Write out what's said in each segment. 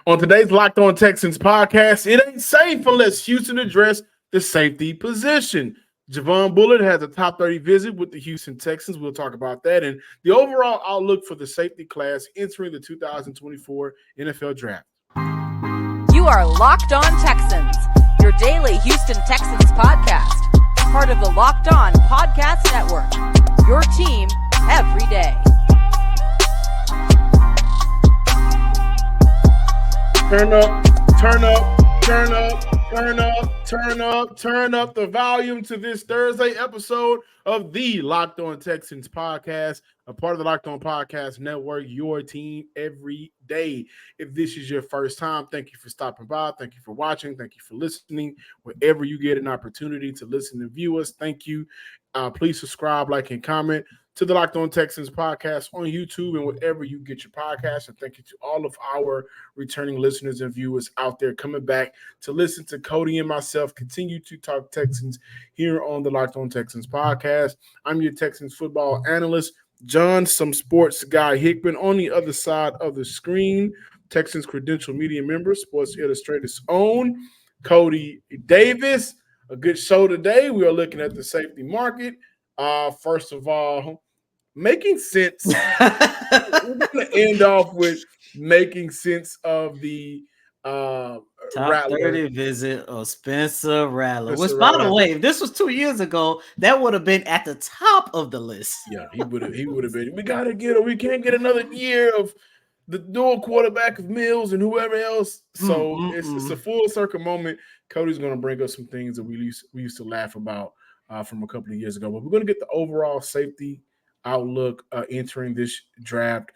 On today's Locked On Texans podcast, it ain't safe unless Houston address the safety position. Javon Bullard has a top 30 visit with the Houston Texans. We'll talk about that and the overall outlook for the safety class entering the 2024 NFL Draft. You are Locked On Texans, your daily Houston Texans podcast. Part of the Locked On Podcast Network, your team every day. Turn up the volume to this Thursday episode of the Locked On Texans podcast, a part of the Locked On Podcast Network, your team every day. If this is your first time, thank you for stopping by. Thank you for watching. Thank you for listening. Wherever you get an opportunity to listen and view us, thank you. Please subscribe, like, and comment to the Locked On Texans podcast on YouTube and wherever you get your podcasts. And thank you to all of our returning listeners and viewers out there coming back to listen to Cody and myself continue to talk Texans here on the Locked On Texans podcast. I'm your Texans football analyst, John, some sports guy Hickman. On the other side of the screen, Texans credential media member, Sports Illustrated's own Cody Davis. A good show today. We are looking at the safety market. First of all, making sense. We're going to end off with making sense of the Top Rattler 30 visit of Spencer Rattler. Which, by the way, if this was 2 years ago, that would have been at the top of the list. Yeah, he would have been. We got to get him. We can't get another year of the dual quarterback of Mills and whoever else. So it's a full circle moment. Cody's going to bring us some things that we used to laugh about from a couple of years ago. But we're going to get the overall safety outlook entering this draft.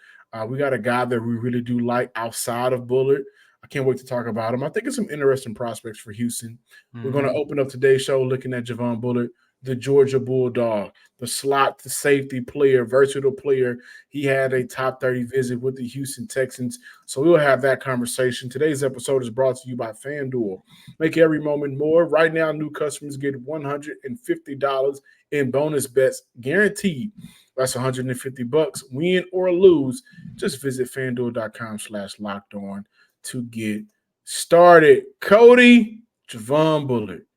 We got a guy that we really do like outside of Bullard. I can't wait to talk about him. I think it's some interesting prospects for Houston. We're going to open up today's show looking at Javon Bullard, the Georgia Bulldog, the slot to safety player, versatile player. He had a top 30 visit with the Houston Texans. So we'll have that conversation. Today's episode is brought to you by FanDuel. Make every moment more. Right now, new customers get $150 in bonus bets guaranteed. That's $150. Win or lose, just visit FanDuel.com/lockedon to get started. Cody, Javon Bullard.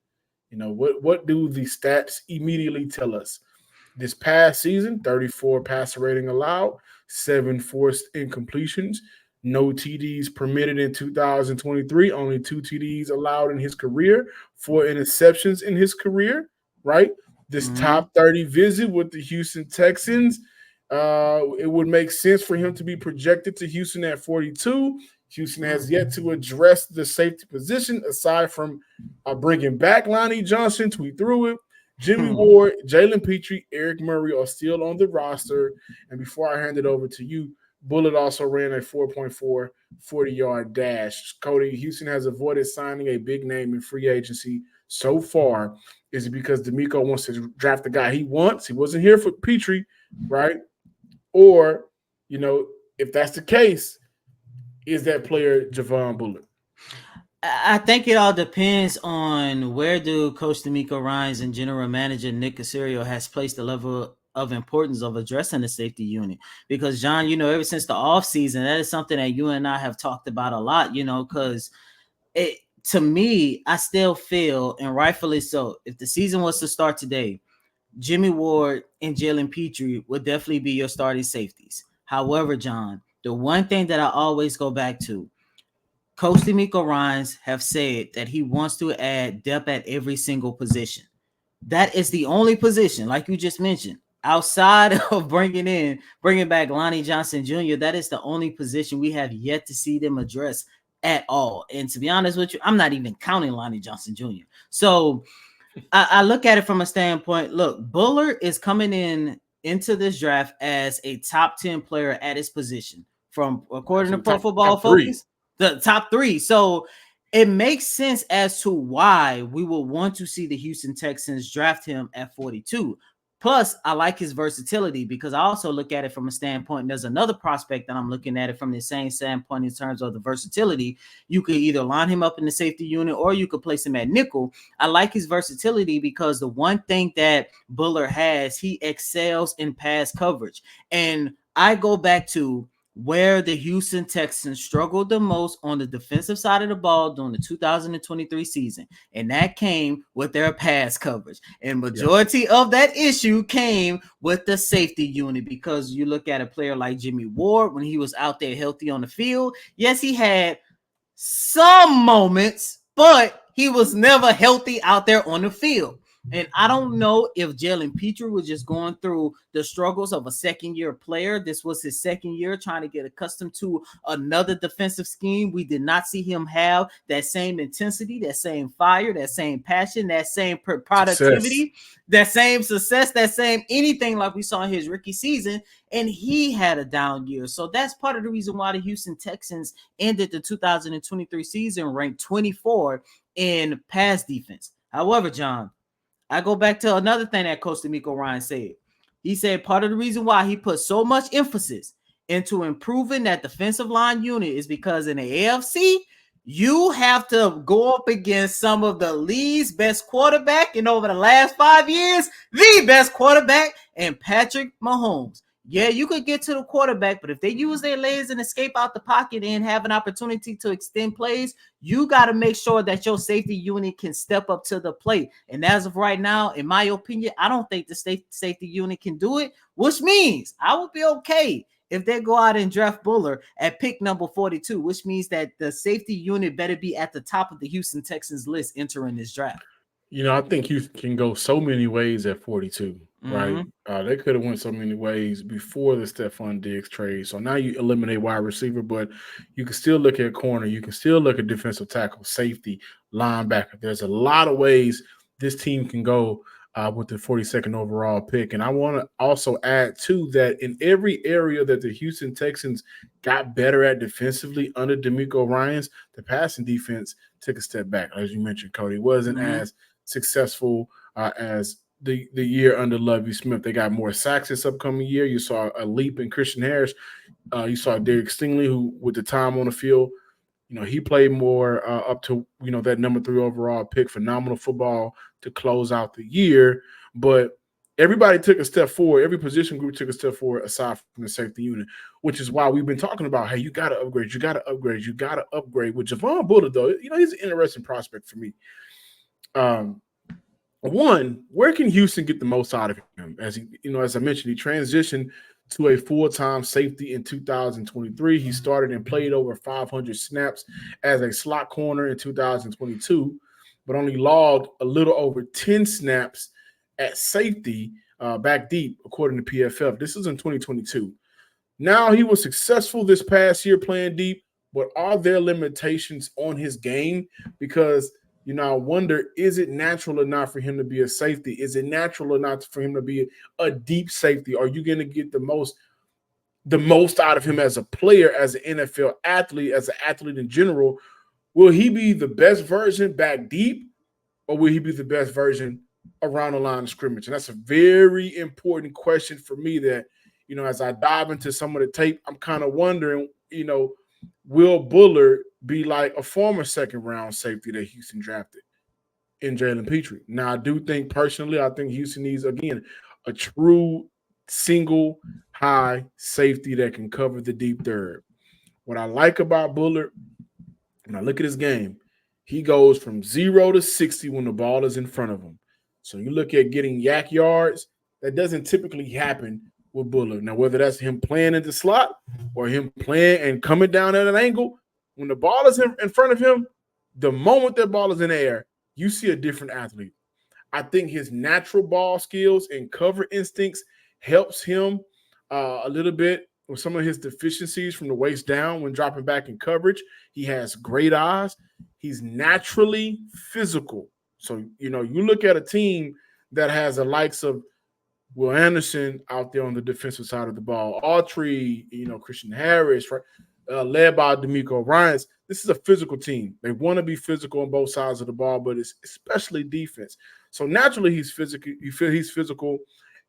You know, what do the stats immediately tell us? This past season, 34 passer rating allowed, 7 forced incompletions, no TDs permitted in 2023, only 2 TDs allowed in his career, 4 interceptions in his career, right? This top 30 visit with the Houston Texans, it would make sense for him to be projected to Houston at 42. Houston has yet to address the safety position aside from bringing back Lonnie Johnson. Tweet through it. Jimmy Ward, Jalen Petrie, Eric Murray are still on the roster. And before I hand it over to you, Bullard also ran a 4.4 40-yard dash. Cody, Houston has avoided signing a big name in free agency so far. Is it because D'Amico wants to draft the guy he wants? He wasn't here for Petrie, right? Or, you know, if that's the case, is that player Javon Bullard? I think it all depends on where do Coach D'Amico Ryans and General Manager Nick Caserio has placed the level of importance of addressing the safety unit. Because, John, you know, ever since the offseason, that is something that you and I have talked about a lot, you know, because to me, I still feel, and rightfully so, if the season was to start today, Jimmy Ward and Jalen Petrie would definitely be your starting safeties. However, John, the one thing that I always go back to, Coach D'Amico Ryans have said that he wants to add depth at every single position. That is the only position, like you just mentioned, outside of bringing back Lonnie Johnson Jr., that is the only position we have yet to see them address at all. And to be honest with you, I'm not even counting Lonnie Johnson Jr. So I look at it from a standpoint, look, Bullard is coming into this draft as a top 10 player at his position. From according to Pro Football Focus, the top 3. So it makes sense as to why we will want to see the Houston Texans draft him at 42. Plus, I like his versatility because I also look at it from a standpoint. There's another prospect that I'm looking at it from the same standpoint in terms of the versatility. You could either line him up in the safety unit or you could place him at nickel. I like his versatility because the one thing that Bullard has, he excels in pass coverage. And I go back to where the Houston Texans struggled the most on the defensive side of the ball during the 2023 season, and that came with their pass coverage. And majority of that issue came with the safety unit, because you look at a player like Jimmy Ward when he was out there healthy on the field. Yes, he had some moments, but he was never healthy out there on the field. And I don't know if Jalen Petrie was just going through the struggles of a second-year player. This was his second year trying to get accustomed to another defensive scheme. We did not see him have that same intensity, that same fire, that same passion, that same productivity, that same success, that same anything like we saw in his rookie season. And he had a down year. So that's part of the reason why the Houston Texans ended the 2023 season ranked 24 in pass defense. However, John, I go back to another thing that Coach DeMeco Ryans said. He said part of the reason why he put so much emphasis into improving that defensive line unit is because in the AFC, you have to go up against some of the league's best quarterback, and over the last 5 years, the best quarterback, and Patrick Mahomes. Yeah, you could get to the quarterback, but if they use their legs and escape out the pocket and have an opportunity to extend plays, you got to make sure that your safety unit can step up to the plate. And as of right now, in my opinion, I don't think the safety unit can do it, which means I would be okay if they go out and draft Bullard at pick number 42, which means that the safety unit better be at the top of the Houston Texans list entering this draft. I think Houston can go so many ways at 42, right? They could have went so many ways before the Stephon Diggs trade. So now you eliminate wide receiver, but you can still look at corner. You can still look at defensive tackle, safety, linebacker. There's a lot of ways this team can go with the 42nd overall pick. And I want to also add, too, that in every area that the Houston Texans got better at defensively under DeMeco Ryans, the passing defense took a step back. As you mentioned, Cody, wasn't as successful as the year under Lovie Smith. They got more sacks this upcoming year. You saw a leap in Christian Harris. You saw Derek Stingley, who with the time on the field, he played more up to, that number 3 overall pick. Phenomenal football to close out the year. But everybody took a step forward. Every position group took a step forward aside from the safety unit, which is why we've been talking about, hey, you got to upgrade. You got to upgrade. You got to upgrade. With Javon Bullard, though, he's an interesting prospect for me. One, where can Houston get the most out of him? As as I mentioned, he transitioned to a full-time safety in 2023. He started and played over 500 snaps as a slot corner in 2022, but only logged a little over 10 snaps at safety back deep, according to PFF. This is in 2022. Now, he was successful this past year playing deep, but are there limitations on his game? Because I wonder, is it natural or not for him to be a safety? Is it natural or not for him to be a deep safety? Are you going to get the most out of him as a player, as an NFL athlete, as an athlete in general? Will he be the best version back deep, or will he be the best version around the line of scrimmage? And that's a very important question for me that, as I dive into some of the tape, I'm kind of wondering, will Bullard be like a former second-round safety that Houston drafted in Jalen Petrie? Now, I do think personally, I think Houston needs, again, a true single high safety that can cover the deep third. What I like about Bullard, when I look at his game, he goes from 0 to 60 when the ball is in front of him. So you look at getting yak yards, that doesn't typically happen with Bullard. Now, whether that's him playing in the slot or him playing and coming down at an angle, when the ball is in front of him, the moment that ball is in the air, you see a different athlete. I think his natural ball skills and cover instincts helps him a little bit with some of his deficiencies from the waist down when dropping back in coverage. He has great eyes. He's naturally physical. So, you look at a team that has the likes of Will Anderson out there on the defensive side of the ball, Autry, Christian Harris, right? Led by DeMeco Ryans. This is a physical team. They want to be physical on both sides of the ball, but it's especially defense. So naturally, he's physical. He's physical,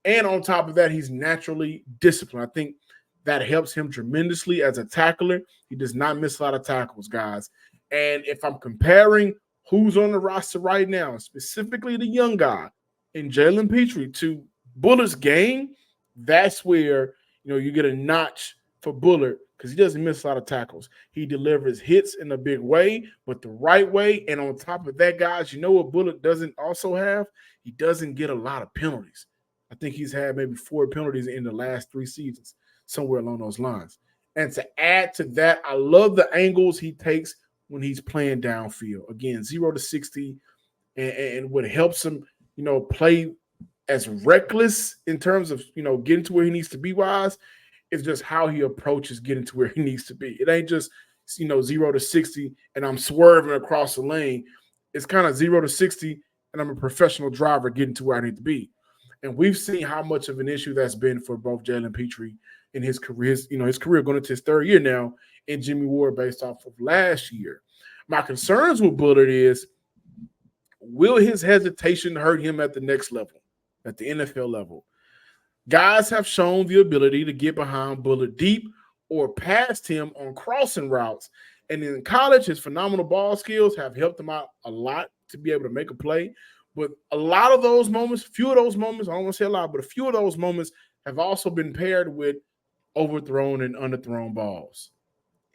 and on top of that, he's naturally disciplined. I think that helps him tremendously as a tackler. He does not miss a lot of tackles, guys. And if I'm comparing who's on the roster right now, specifically the young guy in Jalen Petrie to Bullard's game, that's where you get a notch for Bullard because he doesn't miss a lot of tackles. He delivers hits in a big way, but the right way. And on top of that, guys, you know what Bullard doesn't also have? He doesn't get a lot of penalties. I think he's had maybe 4 penalties in the last 3 seasons, somewhere along those lines. And to add to that, I love the angles he takes when he's playing downfield. Again, 0 to 60, and what helps him, play as reckless in terms of, getting to where he needs to be wise, is just how he approaches getting to where he needs to be. It ain't just, 0 to 60 and I'm swerving across the lane. It's kind of 0 to 60 and I'm a professional driver getting to where I need to be. And we've seen how much of an issue that's been for both Jalen Petrie in his career, his career going into his 3rd year now, and Jimmy Ward based off of last year. My concerns with Bullard is, will his hesitation hurt him at the next level, at the NFL level? Guys have shown the ability to get behind Bullard deep or past him on crossing routes. And in college, his phenomenal ball skills have helped him out a lot to be able to make a play. But a lot of those moments, few of those moments, I don't want to say a lot, but a few of those moments have also been paired with overthrown and underthrown balls.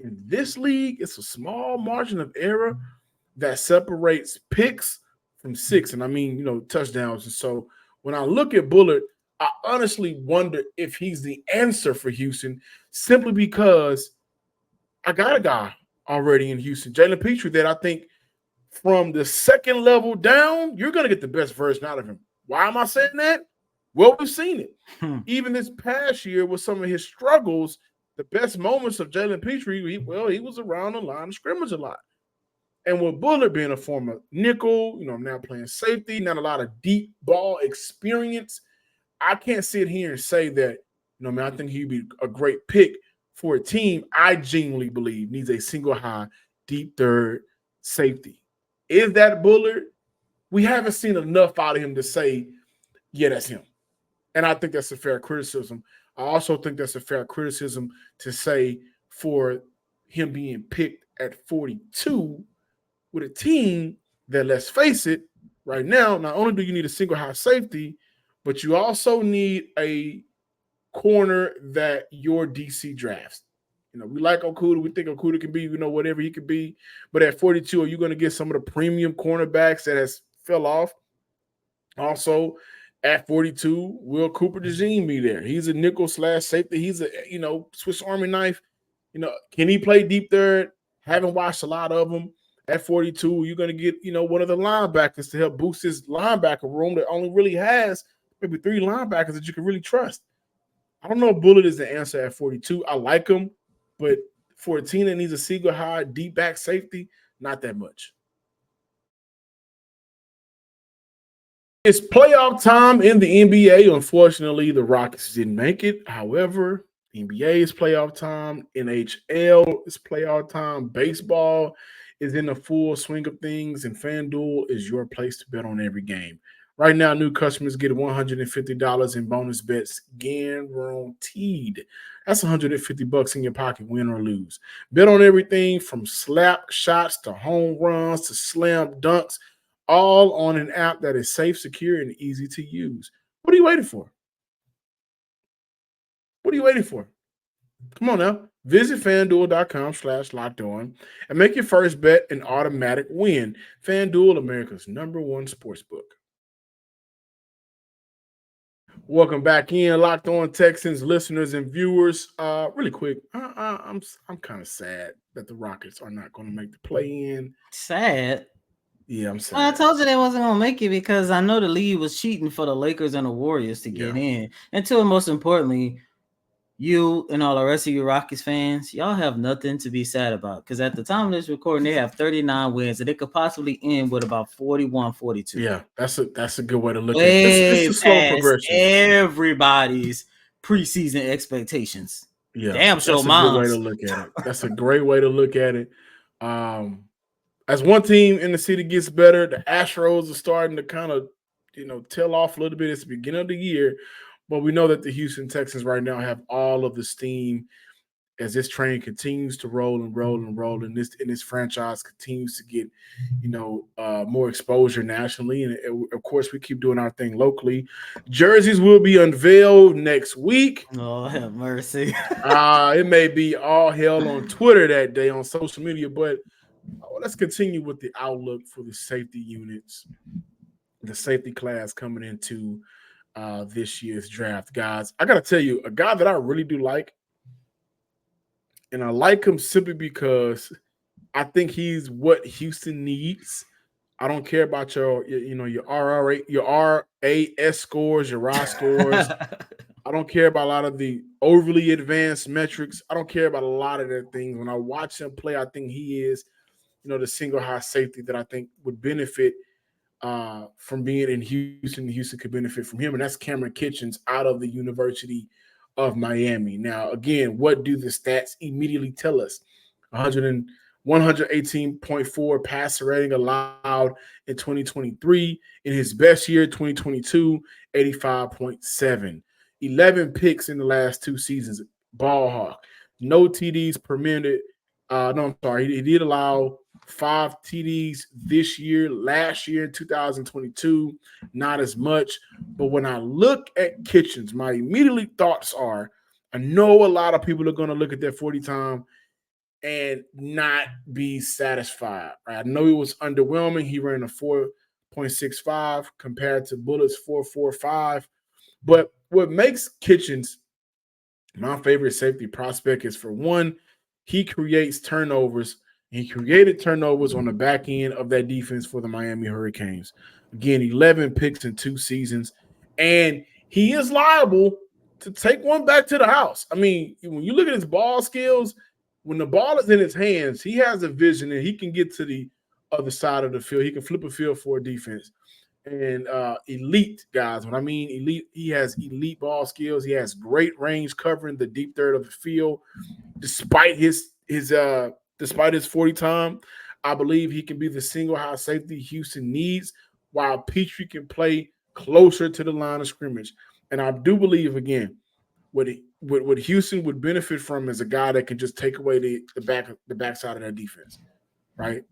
In this league, it's a small margin of error that separates picks from 6. And I mean, touchdowns. And so when I look at Bullard, I honestly wonder if he's the answer for Houston, simply because I got a guy already in Houston, Jalen Petrie, that I think from the 2nd level down, you're going to get the best version out of him. Why am I saying that? Well, we've seen it. Even this past year with some of his struggles, the best moments of Jalen Petrie, he was around the line of scrimmage a lot. And with Bullard being a former nickel, now playing safety, not a lot of deep ball experience, I can't sit here and say that, I think he'd be a great pick for a team I genuinely believe needs a single high, deep third safety. Is that Bullard? We haven't seen enough out of him to say, yeah, that's him. And I think that's a fair criticism. I also think that's a fair criticism to say for him being picked at 42 with a team that, let's face it, right now, not only do you need a single high safety, but you also need a corner that your DC drafts. We like Okudah. We think Okudah can be, whatever he could be. But at 42, are you going to get some of the premium cornerbacks that has fell off? Also, at 42, will Cooper DeJean be there? He's a nickel / safety. He's a, Swiss Army knife. Can he play deep third? Haven't watched a lot of them. At 42, you're going to get, one of the linebackers to help boost his linebacker room that only really has maybe 3 linebackers that you can really trust. I don't know if Bullard is the answer at 42. I like him, but for a team that needs a single high, deep back safety, not that much. It's playoff time in the NBA. Unfortunately, the Rockets didn't make it. However, the NBA is playoff time. NHL is playoff time. Baseball is in the full swing of things, and FanDuel is your place to bet on every game. Right now, new customers get $150 in bonus bets guaranteed. That's $150 in your pocket, win or lose. Bet on everything from slap shots to home runs to slam dunks, all on an app that is safe, secure, and easy to use. What are you waiting for? What are you waiting for? Come on now. Visit FanDuel.com/LockedOn and make your first bet an automatic win. FanDuel, America's #1 sportsbook. Welcome back in, Locked On Texans listeners and viewers. Really quick, I'm kind of sad that the Rockets are not going to make the play-in. Sad? Yeah, I'm sad. Well, I told you they wasn't going to make it because I know the league was cheating for the Lakers and the Warriors to get in. And two, most importantly, you and all the rest of you Rockets fans, y'all have nothing to be sad about because at the time of this recording, they have 39 wins and they could possibly end with about 41, 42. Yeah, that's a good way to look at it. It's a slow progression. Everybody's preseason expectations. Yeah, damn sure that's a good way to look at it. That's a great way to look at it. As one team in the city gets better, the Astros are starting to kind of, tail off a little bit. It's the beginning of the year. But we know that the Houston Texans right now have all of the steam as this train continues to roll and roll and roll, and this franchise continues to get, more exposure nationally, and of course we keep doing our thing locally. Jerseys will be unveiled next week. Oh, have mercy. It may be all hell on Twitter that day on social media, but let's continue with the outlook for the safety units, the safety class coming into this year's draft. Guys, I got to tell you, a guy that I really do like, and I like him simply because I think he's what Houston needs. I don't care about your RRA, your RAS scores, your RA scores. I don't care about a lot of the overly advanced metrics. I don't care about a lot of that things. When I watch him play, I think he is, the single high safety that I think would benefit from being in Houston. Houston could benefit from him, and that's Kamren Kinchens out of the University of Miami. Now, again, what do the stats immediately tell us? 118.4 passer rating allowed in 2023. In his best year, 2022, 85.7. 11 picks in the last 2 seasons. Ball hawk. No TDs permitted. He did allow 5 TDs this year. Last year, 2022, not as much. But when I look at Kinchens, my immediate thoughts are, I know a lot of people are going to look at that 40 time and not be satisfied. Right? I know it was underwhelming. He ran a 4.65 compared to Bullard's 4.45. But what makes Kinchens my favorite safety prospect is, for one, he creates turnovers. He created turnovers on the back end of that defense for the Miami Hurricanes. Again, 11 picks in 2 seasons. And he is liable to take one back to the house. I mean, when you look at his ball skills, when the ball is in his hands, he has a vision and he can get to the other side of the field. He can flip a field for a defense. And elite, guys. When I mean elite, he has elite ball skills. He has great range covering the deep third of the field. Despite his 40 time, I believe he can be the single high safety Houston needs, while Petrie can play closer to the line of scrimmage. And I do believe, again, what Houston would benefit from is a guy that can just take away the backside of their defense, right?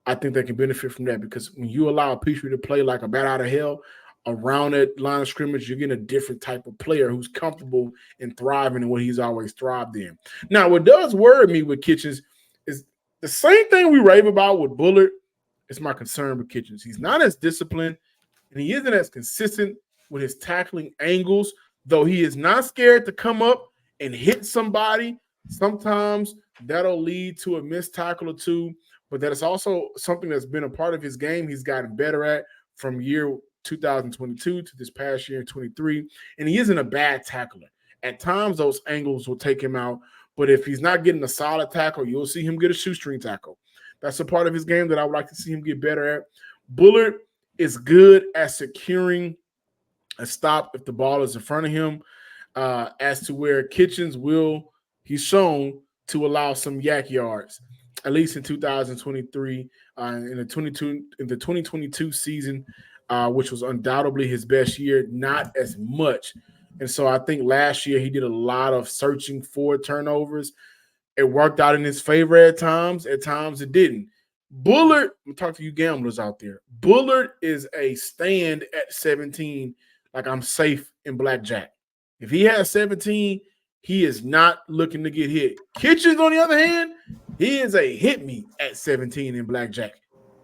I think they can benefit from that, because when you allow Petrie to play like a bat out of hell around that line of scrimmage, you're getting a different type of player who's comfortable and thriving in what he's always thrived in. Now, what does worry me with Kinchens is the same thing we rave about with Bullard. It's my concern with Kinchens. He's not as disciplined, and he isn't as consistent with his tackling angles, though he is not scared to come up and hit somebody. Sometimes that'll lead to a missed tackle or two. But that is also something that's been a part of his game. He's gotten better at from year 2022 to this past year in 23. And he isn't a bad tackler. At times, those angles will take him out. But if he's not getting a solid tackle, you'll see him get a shoestring tackle. That's a part of his game that I would like to see him get better at. Bullard is good at securing a stop if the ball is in front of him, as to where Kinchens he's shown to allow some yak yards, at least in 2023, in the 2022 season, which was undoubtedly his best year, not as much. And so I think last year he did a lot of searching for turnovers. It worked out in his favor at times it didn't. Bullard, I'm talking to you gamblers out there. Bullard is a stand at 17, like I'm safe in blackjack. If he has 17, he is not looking to get hit. Kinchens, on the other hand, he is a hit me at 17 in blackjack.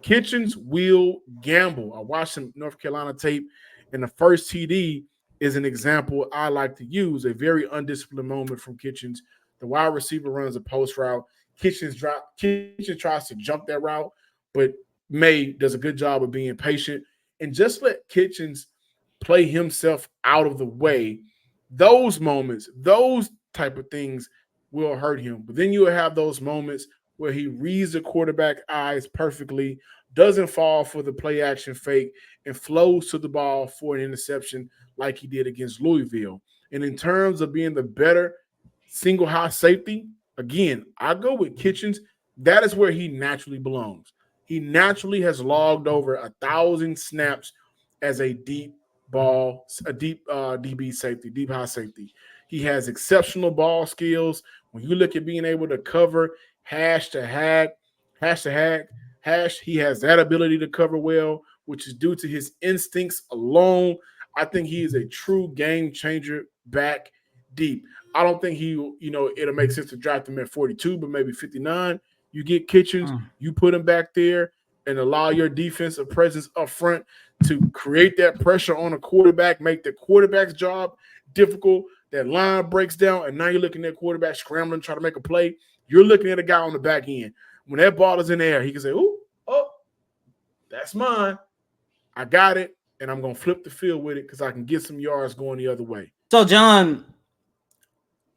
Kinchens will gamble. I watched some North Carolina tape, and the first TD is an example I like to use, a very undisciplined moment from Kinchens. The wide receiver runs a post route. Kinchens tries to jump that route, but May does a good job of being patient. And just let Kinchens play himself out of the way. Those moments, those type of things will hurt him. But then you will have those moments where he reads the quarterback eyes perfectly, doesn't fall for the play action fake, and flows to the ball for an interception like he did against Louisville. And in terms of being the better single high safety, again, I go with Kinchens. That is where he naturally belongs. He naturally has logged over 1,000 snaps as a deep DB safety, deep high safety. He has exceptional ball skills. When you look at being able to cover hash to hash, he has that ability to cover well, which is due to his instincts alone. I think he is a true game changer back deep. I don't think it'll make sense to draft him at 42, but maybe 59. You get Kinchens, you put him back there and allow your defensive presence up front to create that pressure on a quarterback, make the quarterback's job difficult. That line breaks down, and now you're looking at quarterback scrambling, trying to make a play. You're looking at a guy on the back end. When that ball is in the air, he can say, oh, that's mine. I got it, and I'm going to flip the field with it because I can get some yards going the other way. So, John,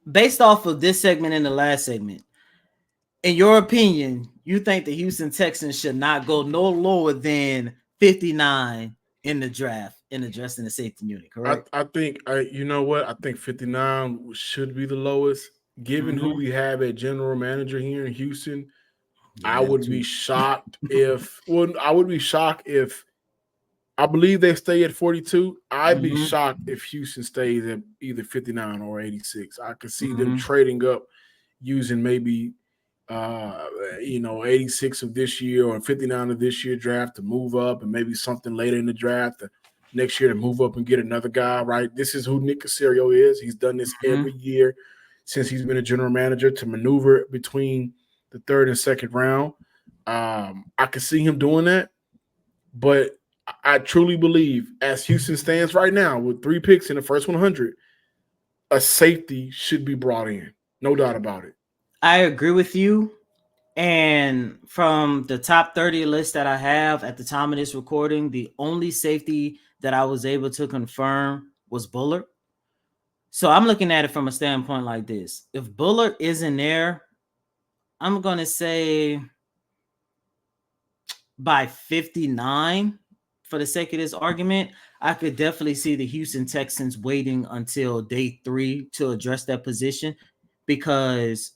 based off of this segment and the last segment, in your opinion, you think the Houston Texans should not go no lower than 59 in the draft in addressing the safety unit, correct? I think, you know what? I think 59 should be the lowest. Given who we have at general manager here in Houston, I would be shocked if I believe they stay at 42. I'd be shocked if Houston stays at either 59 or 86. I could see them trading up using maybe 86 of this year or 59 of this year draft to move up, and maybe something later in the draft next year to move up and get another guy, right? This is who Nick Caserio is. He's done this every year since he's been a general manager, to maneuver between the third and second round. I can see him doing that, but I truly believe, as Houston stands right now with 3 picks in the first 100, a safety should be brought in. No doubt about it. I agree with you. And from the top 30 list that I have at the time of this recording, the only safety that I was able to confirm was Bullard. So I'm looking at it from a standpoint like this. If Bullard isn't there, I'm going to say by 59, for the sake of this argument, I could definitely see the Houston Texans waiting until day 3 to address that position, because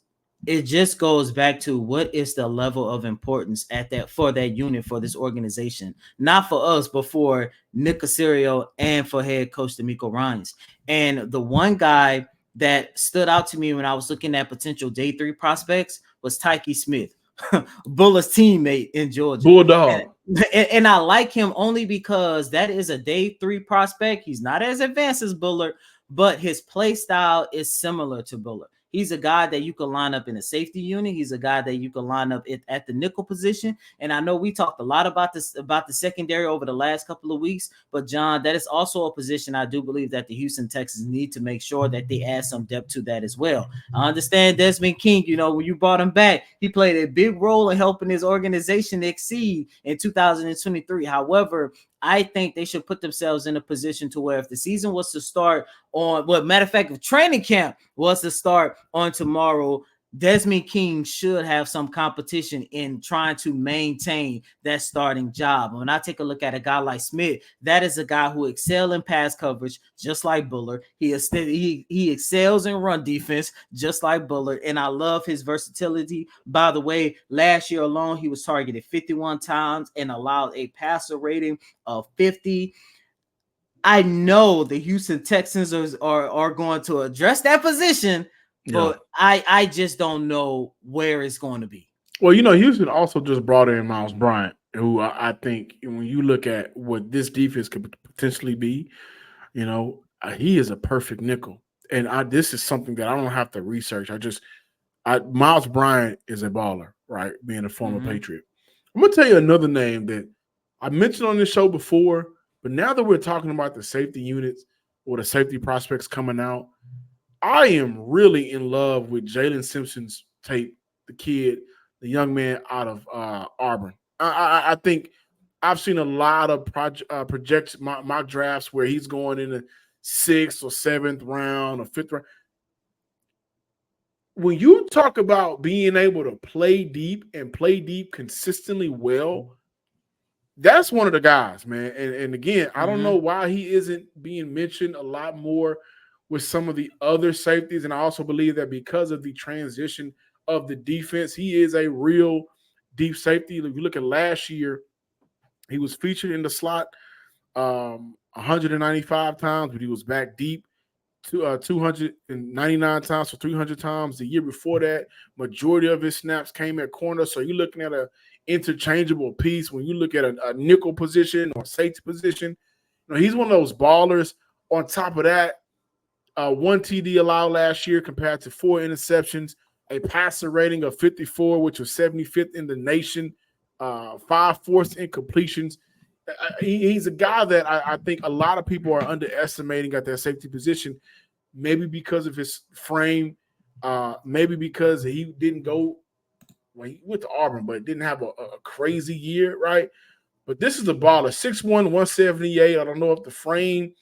it just goes back to what is the level of importance for that unit, for this organization, not for us, but for Nick Caserio and for head coach DeMeco Ryans. And the one guy that stood out to me when I was looking at potential day 3 prospects was Tyke Smith, Bullard's teammate in Georgia. Bulldog. And I like him only because that is a day 3 prospect. He's not as advanced as Bullard, but his play style is similar to Bullard. He's a guy that you can line up in a safety unit. He's a guy that you can line up at the nickel position. And I know we talked a lot about the secondary over the last couple of weeks, but John, that is also a position I do believe that the Houston Texans need to make sure that they add some depth to that as well. I understand Desmond King, when you brought him back, he played a big role in helping his organization exceed in 2023. However, I think they should put themselves in a position to where if the season was to start matter of fact, if training camp was to start on tomorrow, Desmond King should have some competition in trying to maintain that starting job. When I take a look at a guy like Smith, that is a guy who excels in pass coverage, just like Bullard. He excels in run defense, just like Bullard. And I love his versatility. By the way, last year alone, he was targeted 51 times and allowed a passer rating of 50. I know the Houston Texans are going to address that position, but I just don't know where it's going to be. Well, Houston also just brought in Miles Bryant, who I think when you look at what this defense could potentially be, he is a perfect nickel. And this is something that I don't have to research. Miles Bryant is a baller, right? Being a former Patriot. I'm going to tell you another name that I mentioned on this show before, but now that we're talking about the safety units or the safety prospects coming out, I am really in love with Jalen Simpson's tape, the young man out of Auburn. I think I've seen a lot of mock drafts where he's going in the 6th or 7th round or 5th round. When you talk about being able to play deep and play deep consistently well, that's one of the guys, man. And again, I don't know why he isn't being mentioned a lot more with some of the other safeties. And I also believe that because of the transition of the defense, he is a real deep safety. If you look at last year, he was featured in the slot 195 times, but he was back deep 299 times for 300 times. The year before that, majority of his snaps came at corner. So you're looking at a interchangeable piece when you look at a nickel position or safety position. He's one of those ballers. On top of that, 1 TD allowed last year compared to 4 interceptions, a passer rating of 54, which was 75th in the nation, 5 forced incompletions. He's a guy that I think a lot of people are underestimating at that safety position, maybe because of his frame, maybe because he didn't go – well, he went to Auburn, but didn't have a crazy year, right? But this is a baller, 6'1", 178. I don't know if the frame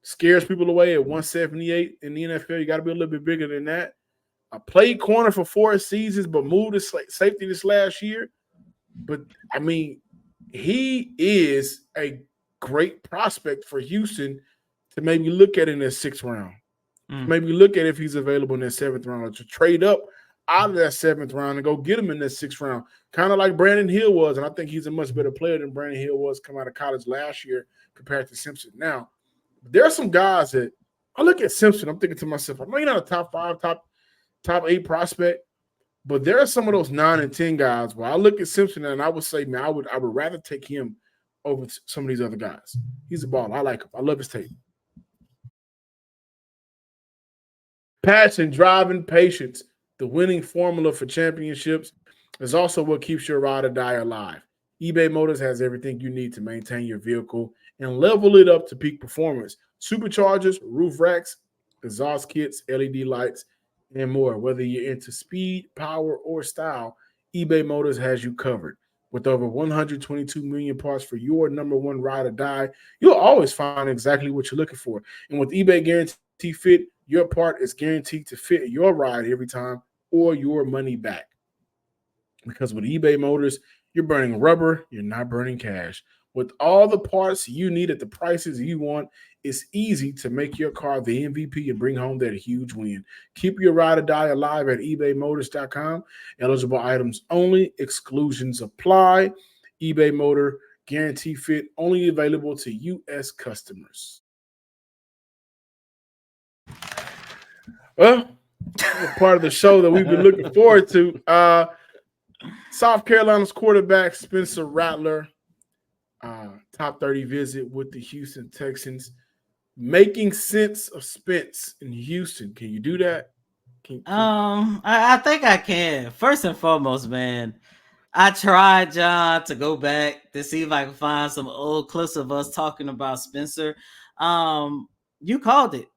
scares people away at 178 in the NFL. You got to be a little bit bigger than that. I played corner for 4 seasons, but moved to safety this last year. But, I mean, he is a great prospect for Houston to maybe look at in their 6th round. Maybe look at if he's available in their 7th round, or to trade up out of that 7th round and go get him in their 6th round. Kind of like Brandon Hill was, and I think he's a much better player than Brandon Hill was coming out of college last year compared to Simpson now. There are some guys that I look at Simpson, I'm thinking to myself, I know he's not a top 5, top 8 prospect, but there are some of those 9 and 10 guys where I look at Simpson and I would say, man, I would rather take him over some of these other guys. He's a baller. I like him. I love his tape. Passion, driving, patience, the winning formula for championships, is also what keeps your ride or die alive. eBay Motors has everything you need to maintain your vehicle and level it up to peak performance. Superchargers, roof racks, exhaust kits, LED lights, and more. Whether you're into speed, power, or style, eBay Motors has you covered. With over 122 million parts for your number one ride or die, you'll always find exactly what you're looking for. And with eBay Guarantee Fit, your part is guaranteed to fit your ride every time or your money back. Because with eBay Motors, you're burning rubber, you're not burning cash. With all the parts you need at the prices you want, it's easy to make your car the MVP and bring home that huge win. Keep your ride or die alive at ebaymotors.com. Eligible items only. Exclusions apply. eBay Motor Guarantee Fit only available to U.S. customers. Well, part of the show that we've been looking forward to. South Carolina's quarterback, Spencer Rattler, top 30 visit with the Houston Texans. Making sense of Spence in Houston. Can you do that? I think I can. First and foremost, man, I tried, John, to go back to see if I can find some old clips of us talking about Spencer. You called it.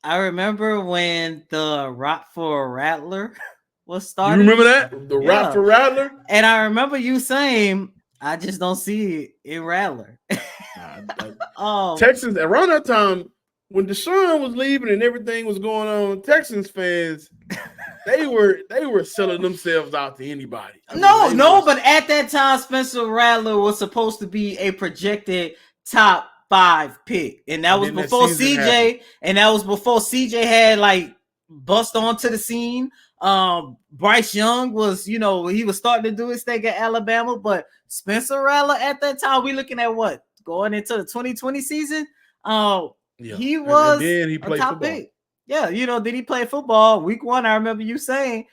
I remember when the Rock for Rattler was started. You remember that? The Rock for Rattler? And I remember you saying, I just don't see it in Rattler. Texans, around that time, when Deshaun was leaving and everything was going on, Texans fans, they were selling themselves out to anybody. But at that time, Spencer Rattler was supposed to be a projected top 5 pick, and that was before CJ, and that was before CJ had like bust onto the scene. Bryce Young was, he was starting to do his thing at Alabama, but Spencer Rattler at that time, we looking at what, going into the 2020 season. He was he played a top football. pick. Yeah, did he play football? Week 1, I remember you saying,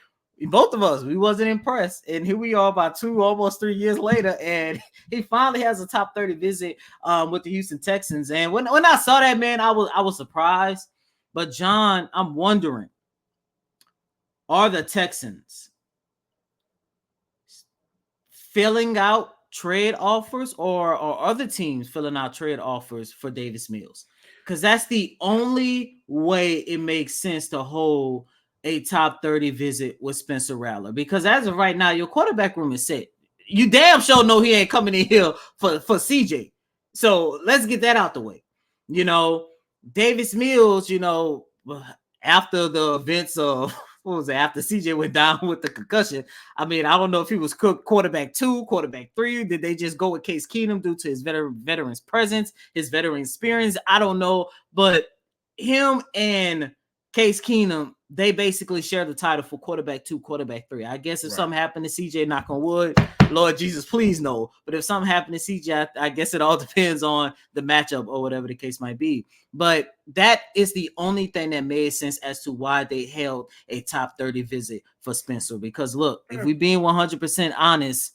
both of us, we wasn't impressed. And here we are about 2, almost 3 years later, and he finally has a top 30 visit with the Houston Texans. And when I saw that, man, I was surprised. But John, I'm wondering, are the Texans filling out trade offers, or are other teams filling out trade offers for Davis Mills? Because that's the only way it makes sense to hold a top 30 visit with Spencer Rattler. Because as of right now, your quarterback room is set. You damn sure know he ain't coming in here for CJ. So let's get that out the way. Davis Mills, after the events of after CJ went down with the concussion, I mean, I don't know if he was quarterback 2, quarterback 3. Did they just go with Case Keenum due to his veteran's presence, his veteran experience? I don't know. But him and Case Keenum, they basically share the title for quarterback 2, quarterback 3. I guess if something happened to CJ, knock on wood, Lord Jesus, please no. But if something happened to CJ, I guess it all depends on the matchup or whatever the case might be. But that is the only thing that made sense as to why they held a top 30 visit for Spencer. Because look, if we being 100% honest,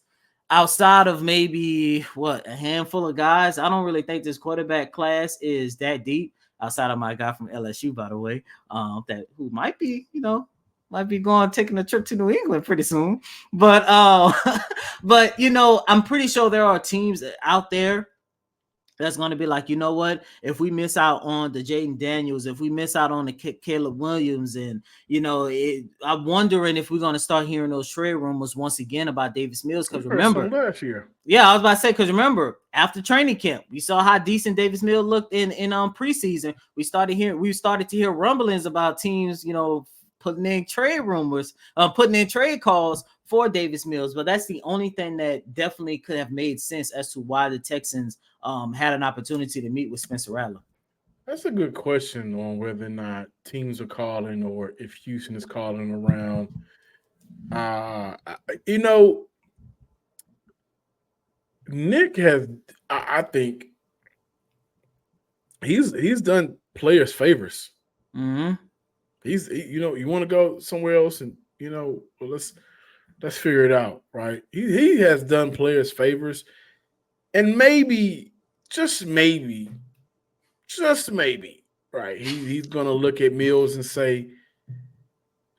outside of maybe a handful of guys, I don't really think this quarterback class is that deep. Outside of my guy from LSU, by the way, that who might be taking a trip to New England pretty soon. But but I'm pretty sure there are teams out there that's going to be like, you know what, if we miss out on the Jaden Daniels, if we miss out on the Caleb Williams, and I'm wondering if we're going to start hearing those trade rumors once again about Davis Mills. Because remember, last year, I was about to say, because remember, after training camp, we saw how decent Davis Mills looked in preseason. We started to hear rumblings about teams, putting in trade rumors, putting in trade calls for Davis Mills. But that's the only thing that definitely could have made sense as to why the Texans had an opportunity to meet with Spencer Rattler. That's a good question on whether or not teams are calling or if Houston is calling around. Nick has, I think, he's done players favors. Mm-hmm. You want to go somewhere else, and let's figure it out, right? He has done players favors, and maybe, just maybe, right? He's gonna look at Mills and say,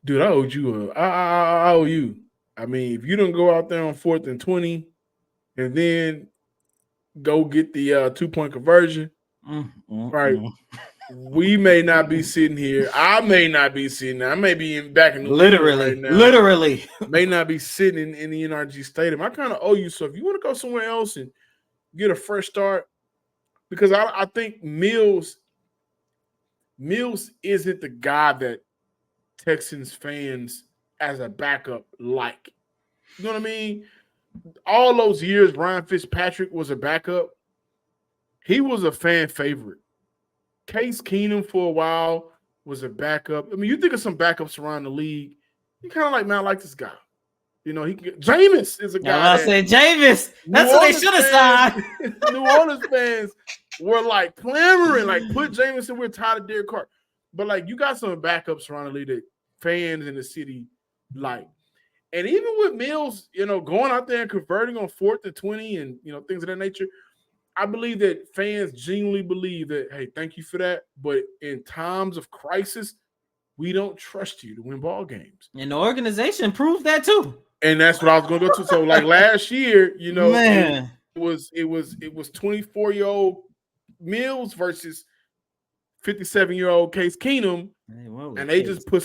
"Dude, I owe you. I mean, if you don't go out there on 4th and 20, and then go get the 2-point conversion, right? We may not be sitting here. I may not be sitting there. I may be back in New England right now. Literally. May not be sitting in the NRG Stadium. I kind of owe you. So if you want to go somewhere else and get a fresh start, because I think Mills isn't the guy that Texans fans as a backup like. You know what I mean? All those years Ryan Fitzpatrick was a backup, he was a fan favorite. Case Keenum for a while was a backup. I mean, you think of some backups around the league, you kind of like, man, I like this guy. Jameis is a guy. I said Jameis. That's what they should have signed. New Orleans fans were like clamoring, like put Jameis in. We're tired of Derek Carr. But like, you got some backups around the league that fans in the city like. And even with Mills, going out there and converting on 4th and 20 and things of that nature, I believe that fans genuinely believe that, hey, thank you for that. But in times of crisis, we don't trust you to win ball games. And the organization proved that too. And that's what I was going to go to. So like last year, Man. it was 24-year-old Mills versus 57-year-old Case Keenum. And they just put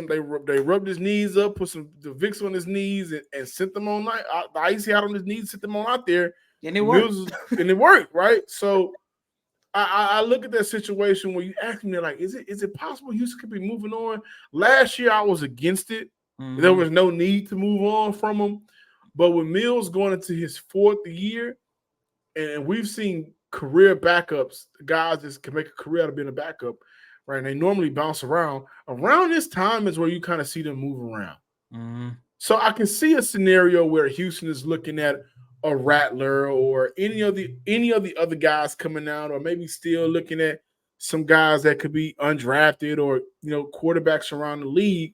they rubbed his knees up, put the Vicks on his knees, and sent them on the icy out on his knees, sent them on out there. And it worked. And it worked, right? So I look at that situation where you ask me, like, is it possible Houston could be moving on? Last year I was against it. Mm-hmm. There was no need to move on from him. But with Mills going into his 4th year, and we've seen career backups, guys that can make a career out of being a backup, right? And they normally bounce around. Around this time is where you kind of see them move around. Mm-hmm. So I can see a scenario where Houston is looking at a Rattler or any of the other guys coming out, or maybe still looking at some guys that could be undrafted or quarterbacks around the league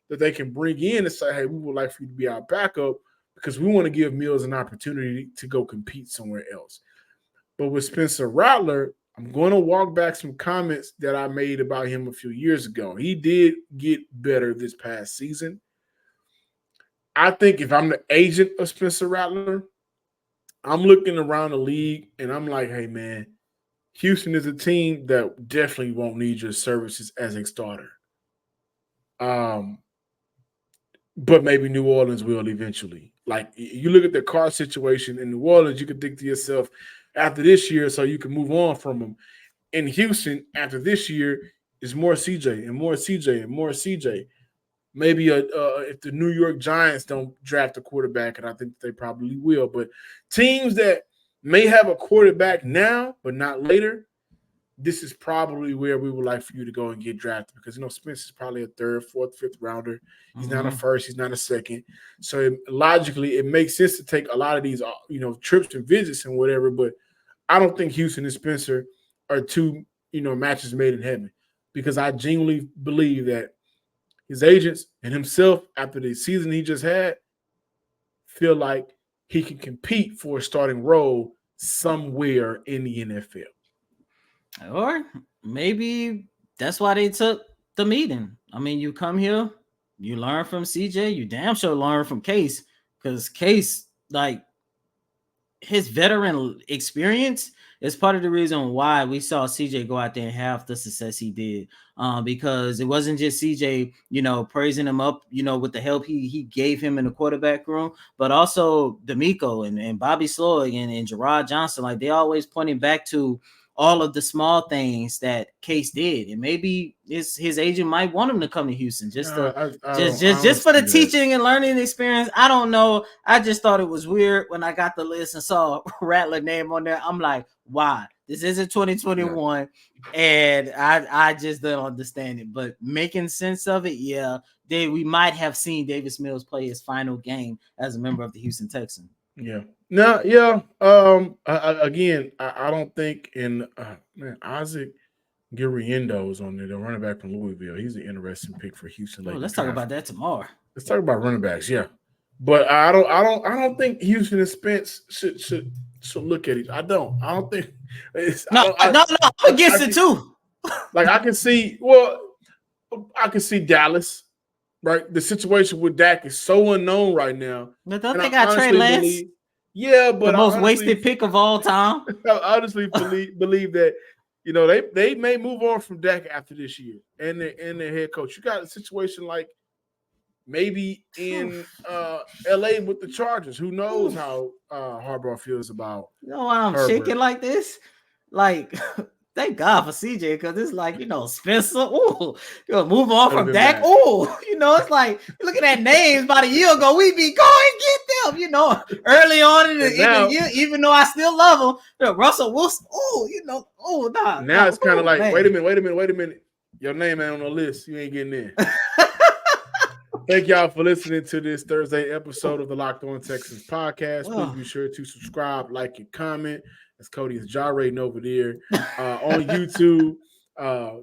that they can bring in and say, hey, we would like for you to be our backup because we want to give Mills an opportunity to go compete somewhere else. But with Spencer Rattler, I'm going to walk back some comments that I made about him a few years ago. He did get better this past season. I think if I'm the agent of Spencer Rattler, I'm looking around the league and I'm like, hey, man, Houston is a team that definitely won't need your services as a starter. But maybe New Orleans will eventually. Like, you look at the Carr situation in New Orleans, you could think to yourself, after this year, so you can move on from them. In Houston, after this year, is more CJ and more CJ and more CJ. Maybe if the New York Giants don't draft a quarterback, and I think they probably will, but teams that may have a quarterback now but not later, this is probably where we would like for you to go and get drafted because, Spence is probably a third, fourth, fifth rounder. He's not a first. He's not a second. So logically, it makes sense to take a lot of these, trips and visits and whatever. But I don't think Houston and Spencer are two, matches made in heaven because I genuinely believe that his agents and himself, after the season he just had, feel like he can compete for a starting role somewhere in the NFL. Or maybe that's why they took the meeting. I mean, you come here, you learn from CJ, you damn sure learn from Case, because Case, like, his veteran experience is part of the reason why we saw CJ go out there and have the success he did. Because it wasn't just CJ, praising him up, with the help he gave him in the quarterback room, but also D'Amico and Bobby Sloyd and Gerard Johnson. Like, they always pointing back to all of the small things that Case did, and maybe his agent might want him to come to Houston just for the teaching and learning experience. I don't know. I just thought it was weird when I got the list and saw Rattler name on there. I'm like, why? This isn't 2021, and I just don't understand it. But making sense of it, we might have seen Davis Mills play his final game as a member of the Houston Texans. Yeah. No, yeah. I don't think Isaac Guerriendo is on there, the running back from Louisville. He's an interesting pick for Houston. Let's talk about that tomorrow. Let's talk about running backs, yeah. But I don't think Houston and Spence should look at it. I don't think I'm against it too. Like I can see Dallas. Right, the situation with Dak is so unknown right now. But don't they got Trey Lance? But the most wasted pick of all time. I honestly believe that they may move on from Dak after this year and their head coach. You got a situation like maybe in LA with the Chargers. Who knows how Harbaugh feels about? I'm Herbert. shaking like this, like. Thank God for CJ, because it's like, Spencer, move on from Dak. It's like, look at that names about a year ago. We be going get them, early on in the year, even though I still love them. Russell Wilson, Now it's kind of like, man. Wait a minute. Your name ain't on the list. You ain't getting in. Thank y'all for listening to this Thursday episode of the Locked On Texans podcast. Please be sure to subscribe, like, and comment. As Cody is gyrating over there on YouTube.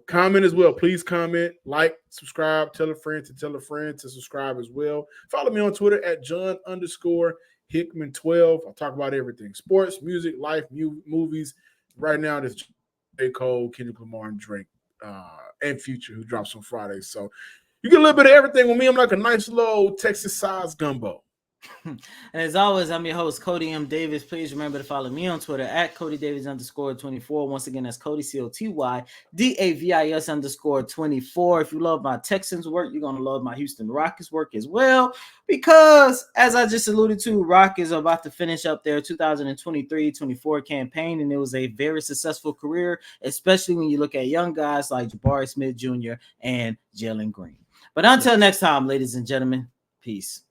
Comment as well. Please comment, like, subscribe, tell a friend to subscribe as well. Follow me on Twitter at John_Hickman12. I talk about everything: sports, music, life, movies. Right now, there's J. Cole, Kendrick Lamar, and Drake, and Future, who drops on Fridays. So you get a little bit of everything with me. I'm like a nice little Texas-sized gumbo. And as always, I'm your host, Cody M. Davis. Please remember to follow me on Twitter at CodyDavis_24. Once again, that's Cody COTYDAVIS_24. If you love my Texans work, you're going to love my Houston Rockets work as well. Because, as I just alluded to, Rockets are about to finish up their 2023-24 campaign, and it was a very successful career, especially when you look at young guys like Jabari Smith Jr. and Jalen Green. But until next time, ladies and gentlemen, peace.